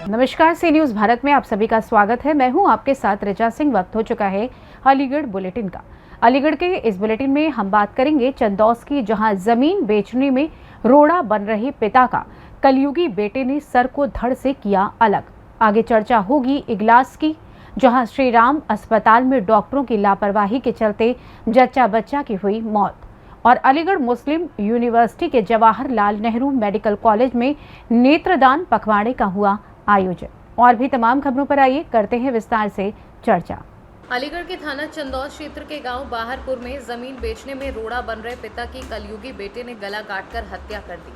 नमस्कार, सी न्यूज़ भारत में आप सभी का स्वागत है। मैं हूं आपके साथ ऋचा सिंह। वक्त हो चुका है अलीगढ़ बुलेटिन का। अलीगढ़ के इस बुलेटिन में हम बात करेंगे चंदौस की, जहां जमीन बेचने में रोड़ा बन रहे पिता का कलयुगी बेटे ने सर को धड़ से किया अलग। आगे चर्चा होगी इगलास की, जहां श्री राम अस्पताल में डॉक्टरों की लापरवाही के चलते जच्चा बच्चा की हुई मौत। और अलीगढ़ मुस्लिम यूनिवर्सिटी के जवाहरलाल नेहरू मेडिकल कॉलेज में नेत्रदान पखवाड़े का हुआ आयोजन। और भी तमाम खबरों पर आइए करते हैं विस्तार से चर्चा। अलीगढ़ के थाना चंदौस क्षेत्र के गांव बाहरपुर में जमीन बेचने में रोड़ा बन रहे पिता की कलयुगी बेटे ने गला काटकर हत्या कर दी।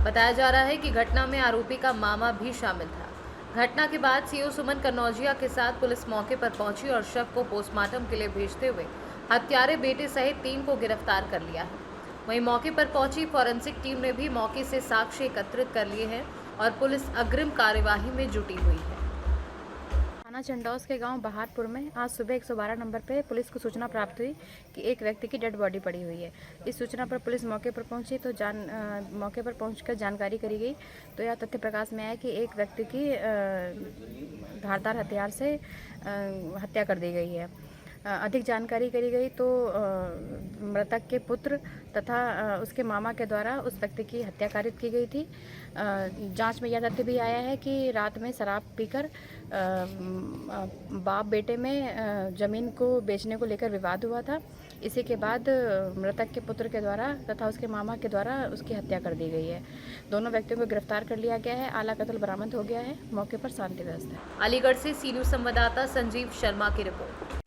बताया जा रहा है कि घटना में आरोपी का मामा भी शामिल था। घटना के बाद सीओ सुमन कन्नौजिया के साथ पुलिस मौके पर पहुंची और शव को पोस्टमार्टम के लिए भेजते हुए हत्यारे बेटे सहित 3 को गिरफ्तार कर लिया है। वहीं मौके पर पहुंची फॉरेंसिक टीम ने भी मौके से साक्ष्य एकत्रित कर लिए हैं और पुलिस अग्रिम कार्यवाही में जुटी हुई है। थाना चंदौस के गांव बहारपुर में आज सुबह 112 नंबर पर पुलिस को सूचना प्राप्त हुई कि एक व्यक्ति की डेड बॉडी पड़ी हुई है। इस सूचना पर पुलिस मौके पर पहुंची तो मौके पर पहुंचकर जानकारी करी गई तो यह तथ्य प्रकाश में आया कि एक व्यक्ति की धारदार हथियार से हत्या कर दी गई है। अधिक जानकारी करी गई तो मृतक के पुत्र तथा उसके मामा के द्वारा उस व्यक्ति की हत्या कारित की गई थी। जांच में यह तथ्य भी आया है कि रात में शराब पीकर बाप बेटे में ज़मीन को बेचने को लेकर विवाद हुआ था। इसी के बाद मृतक के पुत्र के द्वारा तथा उसके मामा के द्वारा उसकी हत्या कर दी गई है। दोनों व्यक्तियों को गिरफ्तार कर लिया गया है। आला कत्ल बरामद हो गया है। मौके पर शांति व्यवस्था है। अलीगढ़ से सी न्यूज़ संवाददाता संजीव शर्मा की रिपोर्ट।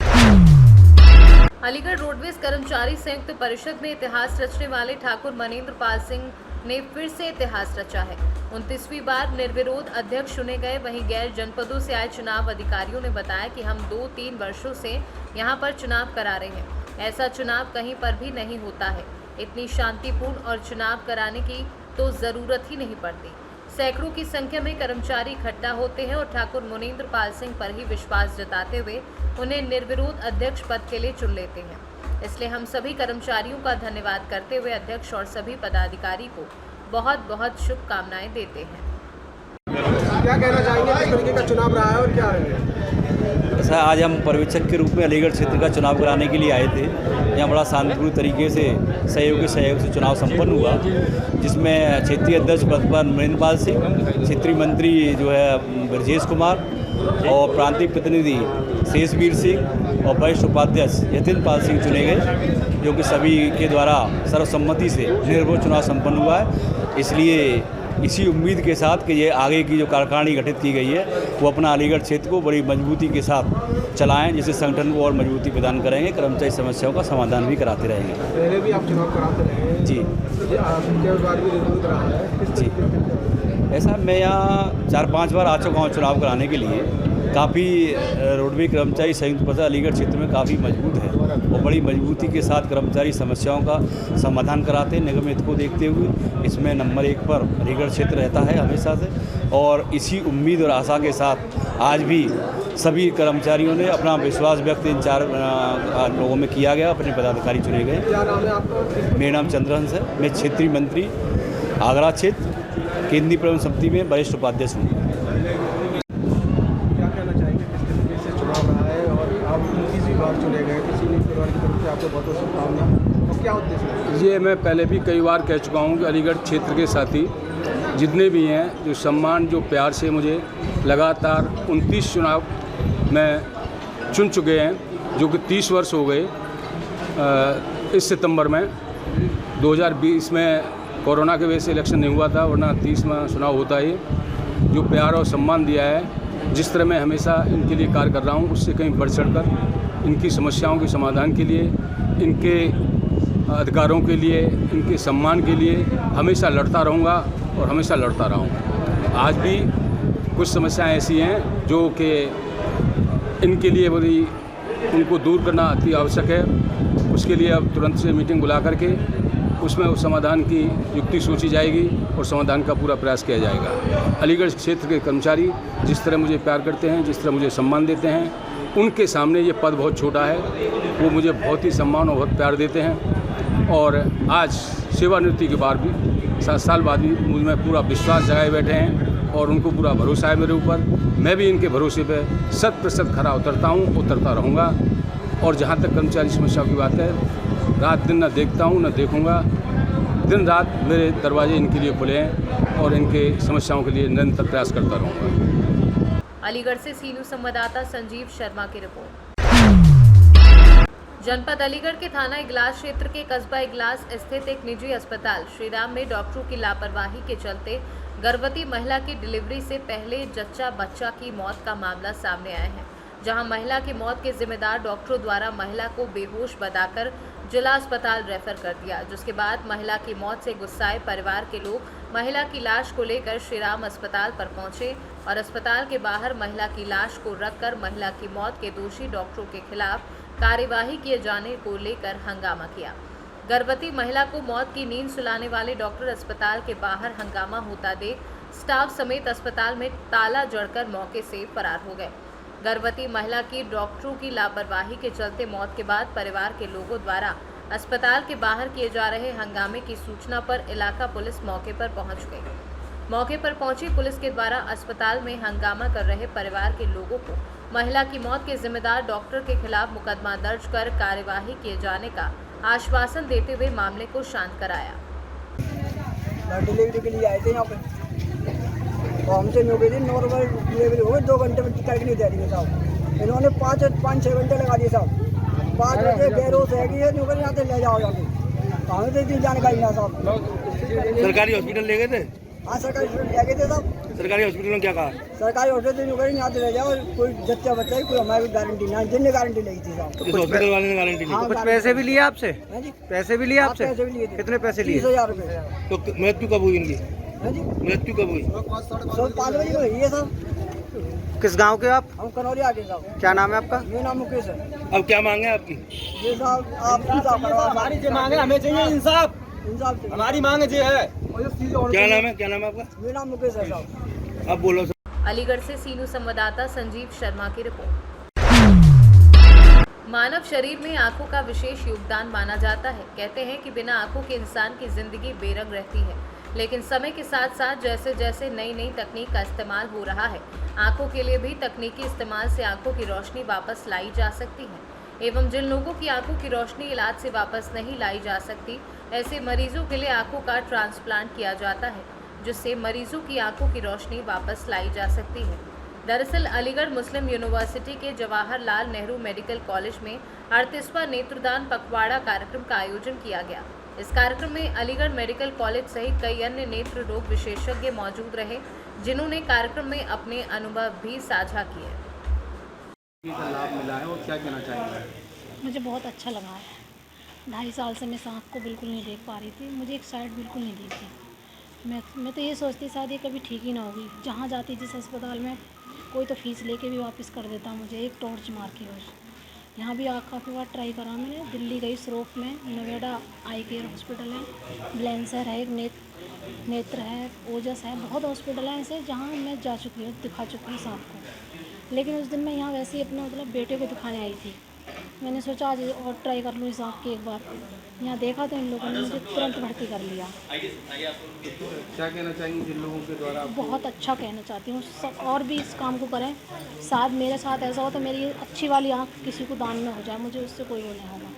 अलीगढ़ रोडवेज कर्मचारी संयुक्त परिषद में इतिहास रचने वाले ठाकुर मनेंद्र पाल सिंह ने फिर से इतिहास रचा है। 29वीं बार निर्विरोध अध्यक्ष चुने गए। वहीं गैर जनपदों से आए चुनाव अधिकारियों ने बताया कि हम 2-3 वर्षों से यहां पर चुनाव करा रहे हैं। ऐसा चुनाव कहीं पर भी नहीं होता है। इतनी शांतिपूर्ण और चुनाव कराने की तो जरूरत ही नहीं पड़ती। सैकड़ों की संख्या में कर्मचारी इकट्ठा होते हैं और ठाकुर मनेंद्र पाल सिंह पर ही विश्वास जताते हुए उन्हें निर्विरोध अध्यक्ष पद के लिए चुन लेते हैं। इसलिए हम सभी कर्मचारियों का धन्यवाद करते हुए अध्यक्ष और सभी पदाधिकारी को बहुत बहुत शुभकामनाएं देते हैं। क्या कहना चाहेंगे, किस तरीके का चुनाव रहा है और क्या है? ऐसा आज हम पर्यवेक्षक के रूप में अलीगढ़ क्षेत्र का चुनाव कराने के लिए आए थे। यहाँ बड़ा शांतिपूर्ण तरीके से सहयोग से चुनाव संपन्न हुआ, जिसमें क्षेत्रीय अध्यक्ष पद पर मनेंद्र पाल सिंह, क्षेत्रीय मंत्री जो है ब्रजेश कुमार और प्रांतीय प्रतिनिधि शेषवीर सिंह और वरिष्ठ उपाध्यक्ष यतिन पाल सिंह चुने गए, जो कि सभी के द्वारा सर्वसम्मति से निर्विरोध चुनाव संपन्न हुआ है। इसलिए इसी उम्मीद के साथ कि ये आगे की जो कार्यकारिणी गठित की गई है वो अपना अलीगढ़ क्षेत्र को बड़ी मजबूती के साथ चलाएं, जिससे संगठन को और मजबूती प्रदान करेंगे। कर्मचारी समस्याओं का समाधान भी कराते रहेंगे। पहले भी आप चुनाव कराते रहे हैं जी। जी, ऐसा मैं यहाँ 4-5 बार आ चुका हूँ चुनाव कराने के लिए। काफ़ी रोडवे कर्मचारी संयुक्त परिषद अलीगढ़ क्षेत्र में काफ़ी मजबूत है और बड़ी मजबूती के साथ कर्मचारी समस्याओं का समाधान कराते हैं। निगम हित को देखते हुए इसमें नंबर 1 पर अलीगढ़ क्षेत्र रहता है हमेशा से, और इसी उम्मीद और आशा के साथ आज भी सभी कर्मचारियों ने अपना विश्वास व्यक्त इन 4 लोगों में किया गया। अपने पदाधिकारी चुने गए। क्या नाम है आपका? मेरा नाम चंद्रहंस है। मैं क्षेत्रीय मंत्री आगरा क्षेत्र केंद्रीय प्रबंधन समिति में वरिष्ठ उपाध्यक्ष हूँ। क्या कहना चाहेंगे, किस तरीके से चुनाव रहा है और आप 29वीं बार चुने गए? किसी ने परिवार की तरफ से आपको बहुत बहुत शुभकामनाएं। और क्या उद्देश्य है? ये मैं पहले भी कई बार कह चुका हूँ कि अलीगढ़ क्षेत्र के साथी जितने भी हैं, जो सम्मान जो प्यार से मुझे लगातार 29 चुनाव में चुन चुके हैं, जो कि 30 वर्ष हो गए। इस सितंबर में 2020 में कोरोना की वजह से इलेक्शन नहीं हुआ था, वरना 30 में चुनाव होता ही। जो प्यार और सम्मान दिया है, जिस तरह मैं हमेशा इनके लिए कार्य कर रहा हूँ, उससे कहीं बढ़ चढ़कर इनकी समस्याओं के समाधान के लिए, इनके अधिकारों के लिए, इनके सम्मान के लिए हमेशा लड़ता रहूँगा और हमेशा लड़ता रहूँगा। आज भी कुछ समस्याएं ऐसी हैं जो कि इनके लिए बड़ी उनको दूर करना अति आवश्यक है। उसके लिए अब तुरंत से मीटिंग बुला करके उसमें उस समाधान की युक्ति सोची जाएगी और समाधान का पूरा प्रयास किया जाएगा। अलीगढ़ क्षेत्र के कर्मचारी जिस तरह मुझे प्यार करते हैं, जिस तरह मुझे सम्मान देते हैं, उनके सामने ये पद बहुत छोटा है। वो मुझे बहुत ही सम्मान और बहुत प्यार देते हैं और आज सेवानिवृत्ति के बाद भी 7 साल बाद भी मुझ में पूरा विश्वास जगाए बैठे हैं और उनको पूरा भरोसा है मेरे ऊपर। मैं भी इनके भरोसे पे 100% खरा उतरता हूँ, उतरता रहूँगा। और जहाँ तक कर्मचारी समस्याओं की बात है, रात दिन न देखता हूँ न देखूँगा। दिन रात मेरे दरवाजे इनके लिए खुले हैं और इनके समस्याओं के लिए निरंतर प्रयास करता रहूँगा। अलीगढ़ से सीनू संवाददाता संजीव शर्मा की रिपोर्ट। जनपद अलीगढ़ के थाना इगलास क्षेत्र के कस्बा इगलास स्थित एक निजी अस्पताल श्रीराम में डॉक्टरों की लापरवाही के चलते गर्भवती महिला की डिलीवरी से पहले जच्चा बच्चा की मौत का मामला सामने आया है, जहां महिला की मौत के जिम्मेदार डॉक्टरों द्वारा महिला को बेहोश बताकर जिला अस्पताल रेफर कर दिया, जिसके बाद महिला की मौत से गुस्साए परिवार के लोग महिला की लाश को लेकर श्रीराम अस्पताल पर पहुंचे और अस्पताल के बाहर महिला की लाश को रखकर महिला की मौत के दोषी डॉक्टरों के खिलाफ कार्यवाही किए जाने को लेकर हंगामा किया। गर्भवती महिला को मौत की नींद सुलाने वाले डॉक्टर अस्पताल के बाहर हंगामा होता देख स्टाफ समेत अस्पताल में ताला जड़कर मौके से फरार हो गए। गर्भवती महिला की डॉक्टरों की लापरवाही के चलते मौत के बाद परिवार के लोगों द्वारा अस्पताल के बाहर किए जा रहे हंगामे की सूचना पर इलाका पुलिस मौके पर पहुंच गई। मौके पर पहुंची पुलिस के द्वारा अस्पताल में हंगामा कर रहे परिवार के लोगों को महिला की मौत के जिम्मेदार डॉक्टर के खिलाफ मुकदमा दर्ज कर कार्यवाही किए जाने का आश्वासन देते हुए मामले को शांत कराया। डिलीवरी के लिए आए थे यहाँ पे, तो हमसे नॉर्मल डिलीवरी हो गई, 2 घंटे में टिकट नहीं दे रही साहब। इन्होंने 5-6 घंटे लगा दिए साहब। 5 बजे बेरोस है कि नौकरी यहाँ से ले जाओ जाके, हमें तो इतनी जानकारी ना साहब। सरकारी हॉस्पिटल ले गए थे? हाँ सरकारी हॉस्पिटल ले गए थे साहब। सरकारी हॉस्पिटल में क्या कहा? सरकारी हॉस्पिटल नौकरी यहाँ से ले जाओ, कोई जच्चा बच्चा कोई हमारी गारंटी ना, जिनने गारंटी ली थी साहब। इस हॉस्पिटल वाले ने गारंटी ली? हाँ, कुछ पैसे भी लिए आपसे? हाँ जी, पैसे भी लिए आपसे? पैसे भी लिए थे। कितने पैसे लिए? 30,000 रुपये। तो मृत्यु कब हुई इनकी? हाँ जी, मृत्यु कब हुई? 5 बजे हुई है साहब। किस गांव के आप? हम कनौरी आगे साहब। क्या नाम है आपका? मेरा नाम मुकेश है। अब क्या मांगे आपकी? ये साहब आप इंसाफ करवा, हमारी जो मांगे हमें चाहिए इंसाफ, इंसाफ चाहिए। हमारी मांग जो है। क्या नाम है? क्या नाम है आपका? मेरा नाम मुकेश है साहब। अब बोलो। अलीगढ़ से सीनू संवाददाता संजीव शर्मा की रिपोर्ट। मानव शरीर में आंखों का विशेष योगदान माना जाता है। कहते हैं कि बिना आंखों के इंसान की जिंदगी बेरंग रहती है, लेकिन समय के साथ साथ जैसे जैसे नई नई तकनीक का इस्तेमाल हो रहा है, आंखों के लिए भी तकनीकी इस्तेमाल से आंखों की रोशनी वापस लाई जा सकती है। एवं जिन लोगों की आंखों की रोशनी इलाज से वापस नहीं लाई जा सकती, ऐसे मरीजों के लिए आंखों का ट्रांसप्लांट किया जाता है, जिससे मरीजों की आंखों की रोशनी वापस लाई जा सकती है। दरअसल अलीगढ़ मुस्लिम यूनिवर्सिटी के जवाहरलाल नेहरू मेडिकल कॉलेज में 38वां नेत्रदान पखवाड़ा कार्यक्रम का आयोजन किया गया। इस कार्यक्रम में अलीगढ़ मेडिकल कॉलेज सहित कई अन्य नेत्र रोग विशेषज्ञ मौजूद रहे, जिन्होंने कार्यक्रम में अपने अनुभव भी साझा किए। लाभ मिला है और क्या कहना चाहेंगे? मुझे बहुत अच्छा लगा है। 2.5 साल से मैं इस आँख को बिल्कुल नहीं देख पा रही थी, मुझे एक साइड बिल्कुल नहीं दिखती। मैं तो ये सोचती शायद ये कभी ठीक ही ना होगी। जहाँ जाती जिस अस्पताल में, कोई तो फीस लेके भी वापस कर देता मुझे एक टॉर्च मार के बस। यहाँ भी काफ़ी बार ट्राई करा मैंने, दिल्ली गई श्रोफ में, नोएडा आई केयर हॉस्पिटल है, ब्लेंसर है, एक नेत्र है, ओजस है, बहुत हॉस्पिटल है ऐसे जहाँ मैं जा चुकी हूँ, दिखा चुकी हूँ सांप को। लेकिन उस दिन मैं यहाँ वैसे ही अपने मतलब बेटे को दिखाने आई थी। मैंने सोचा आज और ट्राई कर लूँ इस आँख की एक बार। यहाँ देखा तो इन लोगों ने मुझे तुरंत भर्ती कर लिया। क्या कहना चाहेंगे जिन लोगों के द्वारा? बहुत अच्छा कहना चाहती हूँ, सब और भी इस काम को करें। साथ मेरे साथ ऐसा हो तो मेरी अच्छी वाली आँख किसी को दान में हो जाए, मुझे उससे कोई वो नहीं होगा।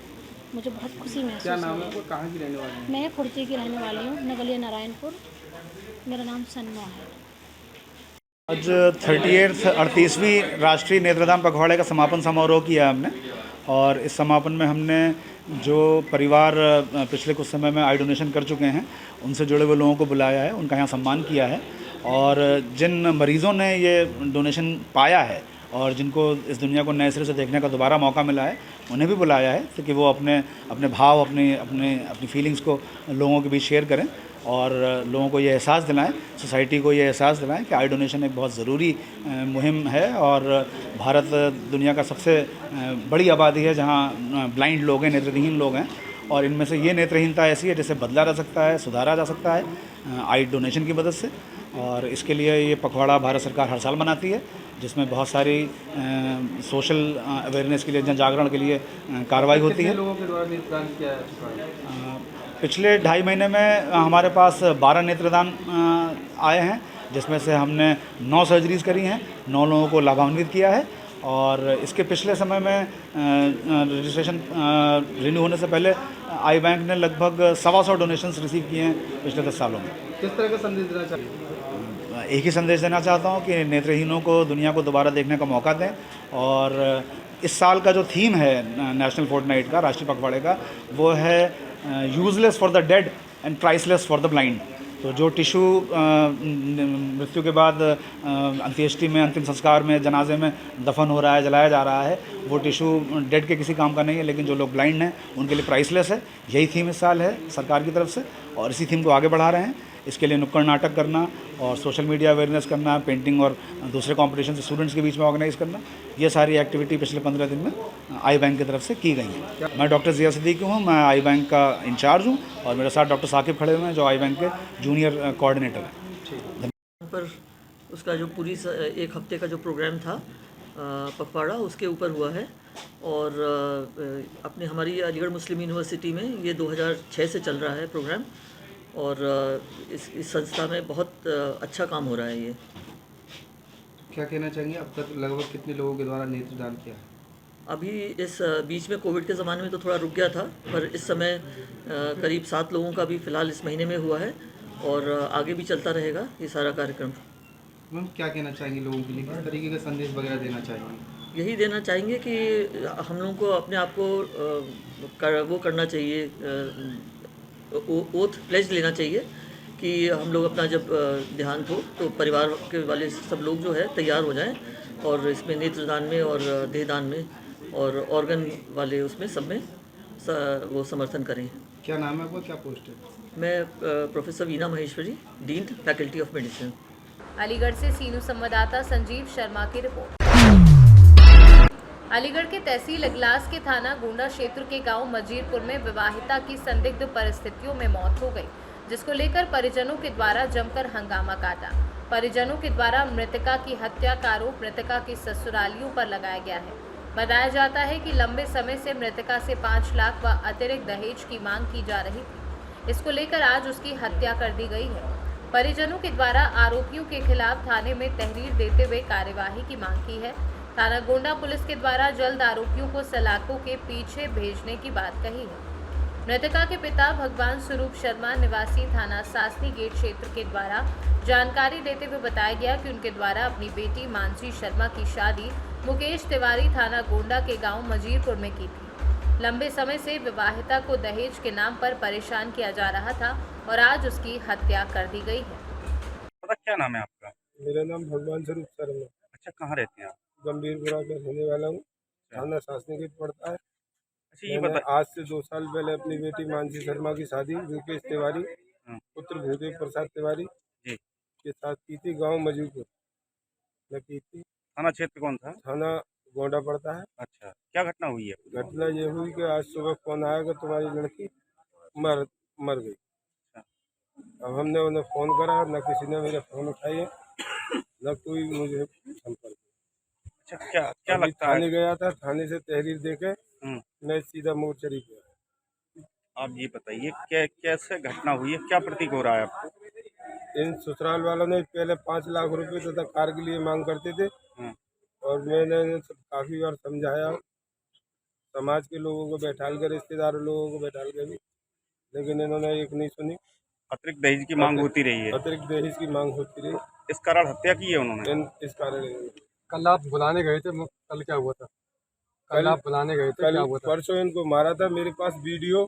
मुझे बहुत खुशी महसूस क्या नाम होगी। है? कहाँ की रहने वाली हैं? मैं खुर्ची की रहने वाली हूँ, नगलिया नारायणपुर। मेरा नाम सन्मा है। आज 38वीं राष्ट्रीय नेत्रदान पखवाड़े का समापन समारोह किया हमने, और इस समापन में हमने जो परिवार पिछले कुछ समय में आई डोनेशन कर चुके हैं उनसे जुड़े हुए लोगों को बुलाया है, उनका यहाँ सम्मान किया है। और जिन मरीज़ों ने ये डोनेशन पाया है और जिनको इस दुनिया को नए सिरे से देखने का दोबारा मौका मिला है, उन्हें भी बुलाया है ताकि वो अपने भाव, अपनी फीलिंग्स को लोगों के बीच शेयर करें और लोगों को ये एहसास दिलाएं, सोसाइटी को ये एहसास दिलाएं कि आई डोनेशन एक बहुत ज़रूरी मुहिम है। और भारत दुनिया का सबसे बड़ी आबादी है जहां ब्लाइंड लोग हैं, नेत्रहीन लोग हैं, और इनमें से ये नेत्रहीनता ऐसी है जिसे बदला जा सकता है, सुधारा जा सकता है आई डोनेशन की मदद से। और इसके लिए ये पखवाड़ा भारत सरकार हर साल मनाती है, जिसमें बहुत सारी सोशल अवेयरनेस के लिए, जन जागरण के लिए कार्रवाई होती है। लोगों के द्वारा नेत्रदान किया है? पिछले 2.5 महीने में हमारे पास 12 नेत्रदान आए हैं, जिसमें से हमने 9 सर्जरीज़ करी हैं, 9 लोगों को लाभान्वित किया है। और इसके पिछले समय में रजिस्ट्रेशन रिन्यू होने से पहले आई बैंक ने लगभग 125 डोनेशंस रिसीव किए हैं पिछले 10 सालों में। किस तरह का संदेश देना चाहिए? एक ही संदेश देना चाहता हूँ कि नेत्रहीनों को दुनिया को दोबारा देखने का मौका दें। और इस साल का जो थीम है नेशनल फोर्टनाइट का, राष्ट्रीय पखवाड़े का, वो है useless for the dead and priceless for the blind. तो जो टिश्यू मृत्यु के बाद अंत्येष्टि में, अंतिम संस्कार में, जनाजे में दफन हो रहा है, जलाया जा रहा है, वो टिश्यू डेड के किसी काम का नहीं है, लेकिन जो लोग ब्लाइंड हैं उनके लिए प्राइसलेस है। यही थीम इस साल है सरकार की तरफ से, और इसी थीम को आगे बढ़ा रहे हैं। इसके लिए नुक्कड़ नाटक करना और सोशल मीडिया अवेयरनेस करना, पेंटिंग और दूसरे कॉम्पिटिशन स्टूडेंट्स के बीच में ऑर्गेनाइज करना, ये सारी एक्टिविटी पिछले 15 दिन में आई बैंक की तरफ से की गई है। मैं डॉक्टर ज़िया सिद्दीकी हूँ, मैं आई बैंक का इंचार्ज हूँ, और मेरे साथ डॉक्टर साकिब खड़े हुए हैं जो आई बैंक के जूनियर कोऑर्डिनेटर हैं। पर उसका जो पूरी एक हफ्ते का जो प्रोग्राम था पखवाड़ा, उसके ऊपर हुआ है। और अपने हमारी अलीगढ़ मुस्लिम यूनिवर्सिटी में ये 2006 से चल रहा है प्रोग्राम, और इस संस्था में बहुत अच्छा काम हो रहा है। ये क्या कहना चाहेंगे, अब तक लगभग कितने लोगों के द्वारा नेत्रदान किया? अभी इस बीच में कोविड के ज़माने में तो थोड़ा रुक गया था, पर इस समय करीब 7 लोगों का भी फ़िलहाल इस महीने में हुआ है, और आगे भी चलता रहेगा ये सारा कार्यक्रम। मैम, क्या कहना चाहेंगे लोगों के लिए, किस तरीके का संदेश वगैरह देना चाहेंगे? यही देना चाहेंगे कि हम लोगों को अपने आप को वो करना चाहिए, ओथ प्लेज लेना चाहिए कि हम लोग अपना जब देहांत हो तो परिवार के वाले सब लोग जो है तैयार हो जाएं, और इसमें नेत्रदान में और देहदान में और ऑर्गन वाले उसमें सब में वो समर्थन करें। क्या नाम है आपका, क्या पोस्ट है? मैं professor Veena Maheshwari, dean faculty of medicine. Aligarh से सीनू संवाददाता संजीव शर्मा की रिपोर्ट। अलीगढ़ के तहसील इगलास के थाना गोंडा क्षेत्र के गांव मजीरपुर में विवाहिता की संदिग्ध परिस्थितियों में मौत हो गई, जिसको लेकर परिजनों के द्वारा जमकर हंगामा काटा। परिजनों के द्वारा मृतका की हत्या का आरोप मृतका के ससुरालियों पर लगाया गया है। बताया जाता है कि लंबे समय से मृतका से 5 लाख व अतिरिक्त दहेज की मांग की जा रही थी। इसको लेकर आज उसकी हत्या कर दी गई है। परिजनों के द्वारा आरोपियों के खिलाफ थाने में तहरीर देते हुए कार्यवाही की मांग की है। थाना गोंडा पुलिस के द्वारा जल्द आरोपियों को सलाखों के पीछे भेजने की बात कही है। मृतका के पिता भगवान स्वरूप शर्मा निवासी थाना सासनी गेट क्षेत्र के द्वारा जानकारी देते हुए बताया गया कि उनके द्वारा अपनी बेटी मानसी शर्मा की शादी मुकेश तिवारी थाना गोंडा के गांव मजीरपुर में की थी। लंबे समय से विवाहिता को दहेज के नाम पर परेशान किया जा रहा था और आज उसकी हत्या कर दी गई है। क्या नाम है आपका? मेरा नाम भगवान स्वरूप शर्मा। अच्छा, कहाँ रहते हैं आप? गंभीरपुरा का रहने वाला हूँ, थाना सासनी गेट पड़ता है। अच्छा, ये मैंने आज से 2 साल पहले अपनी बेटी मानसी शर्मा की शादी मुकेश तिवारी पुत्र भूदेव प्रसाद तिवारी के साथ की थी, गांव मजीरपुर में की थी। थाना क्षेत्र कौन था? थाना गोंडा पड़ता है। अच्छा, क्या घटना हुई है? घटना ये हुई कि आज सुबह फोन आया कि तुम्हारी लड़की मर गई। अब हमने उन्हें फ़ोन करा, न किसी ने मेरा फ़ोन उठाई है, न कोई मुझे संपर्क। अच्छा, क्या लगता है? थाने गया था, थाने से तहरीर देके मैं सीधा मोर्चरी पे। आप ये बताइए कैसे घटना हुई है, क्या प्रतीक हो रहा है आपको? इन ससुराल वालों ने पहले 5 लाख रुपए तथा कार के लिए मांग करते थे, और मैंने इन्हें काफ़ी बार समझाया, समाज के लोगों को बैठाल कर, रिश्तेदार लोगों को बैठाल कर भी, लेकिन इन्होंने एक नहीं सुनी। अतिरिक्त दहेज की मांग होती रही है। अतिरिक्त दहेज की मांग होती रही, इस कारण हत्या की है उन्होंने। इस कारण। कल आप बुलाने गए थे, कल क्या हुआ था? कल आप बुलाने गए थे, क्या हुआ था? परसों इनको मारा था। मेरे पास वीडियो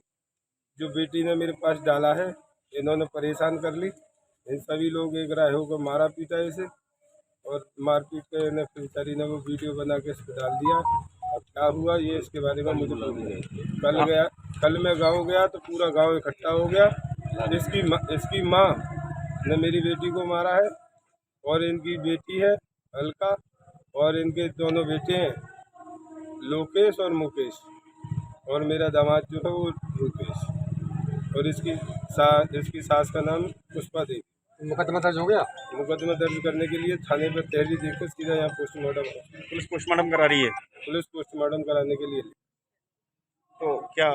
जो बेटी ने मेरे पास डाला है, इन्होंने परेशान कर ली। इन सभी लोग एक राय होकर मारा पीटा इसे, और मारपीट कर इन्हें फिर सरी ने वो वीडियो बना के इस पर डाल दिया। अब क्या हुआ ये इसके बारे में मुझे पता नहीं। कल मैं गाँव गया तो पूरा गाँव इकट्ठा हो गया। इसकी माँ ने मेरी बेटी को मारा है, और इनकी बेटी है अलका, और इनके दोनों बेटे हैं लोकेश और मुकेश, और मेरा दामाद जो है वो रूपेश, और इसकी सास का नाम पुष्पा देवी। मुकदमा दर्ज हो गया? मुकदमा दर्ज करने के लिए थाने पर तहरीर देखो, सीधा यहाँ पोस्टमार्टम। पुलिस पोस्टमार्टम करा रही है? पुलिस पोस्टमार्टम कराने के लिए। तो क्या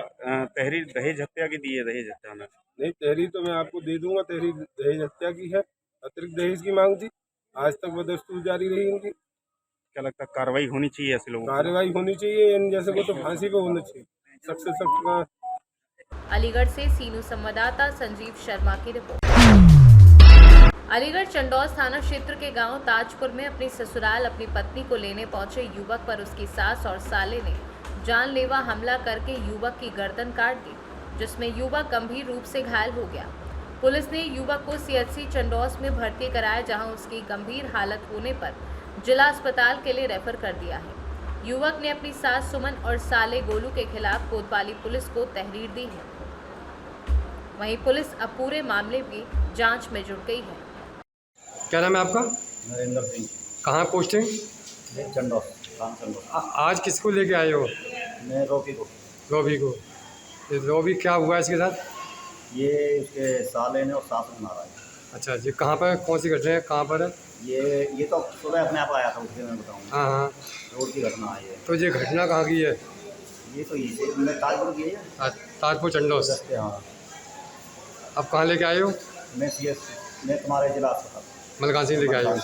तहरीर दहेज हत्या की दी है? दहेज हत्या में नहीं, तहरीर तो मैं आपको दे दूंगा, तहरीर दहेज हत्या की है। अतिरिक्त दहेज की मांग थी। आज तक वो दस्तूर जारी रही इनकी। क्या लगता है कार्रवाई होनी चाहिए ऐसे लोगों कार्रवाई होनी चाहिए, इन जैसे को तो फांसी पे होना चाहिए, सख्त से सख्त। अलीगढ़ से सीनू संवाददाता संजीव शर्मा की रिपोर्ट। अलीगढ़ चंडौस थाना क्षेत्र के गांव ताजपुर में अपनी ससुराल अपनी पत्नी को लेने पहुंचे युवक पर उसकी सास और साले ने जानलेवा हमला करके युवक की गर्दन काट दी, जिसमें युवक गंभीर रूप से घायल हो गया। पुलिस ने युवक को सीएचसी चंडौस में भर्ती कराया, जहां उसकी गंभीर हालत होने पर जिला अस्पताल के लिए रेफर कर दिया है। युवक ने अपनी सास सुमन और साले गोलू के खिलाफ कोतवाली पुलिस को तहरीर दी है। वहीं पुलिस अब पूरे मामले की जांच में जुट गई है। क्या नाम है आपका? नरेंद्र सिंह, कहाँ पोस्टिंग? चंडौस, थाना चंडौस। आज किसको लेके आए हो? मैं रोकी को। रोबी को। ये रोबी क्या हुआ इसके साथ? ये उसके साले ने और सास ने मारा है। अच्छा जी, कहाँ पर, कौन सी घटना है, कहाँ पर है? ये तो सुबह अपने आप आया था, उठ के मैं बताऊँगा। हाँ हाँ, रोड की घटना आई है। तो ये घटना कहाँ की है? ये तो ये मैं ताजपुर की है। ताजपुर चंडौस। हाँ। अब कहाँ लेके आए हो? मैं तुम्हारे जिला अस्पताल मलकान सिंह लेके आए हो।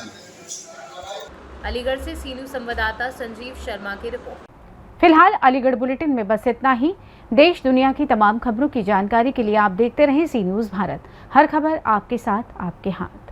अलीगढ़ से सीनू संवाददाता संजीव शर्मा की रिपोर्ट। फिलहाल अलीगढ़ बुलेटिन में बस इतना ही। देश दुनिया की तमाम खबरों की जानकारी के लिए आप देखते रहें सी न्यूज़ भारत। हर खबर आपके साथ, आपके हाथ।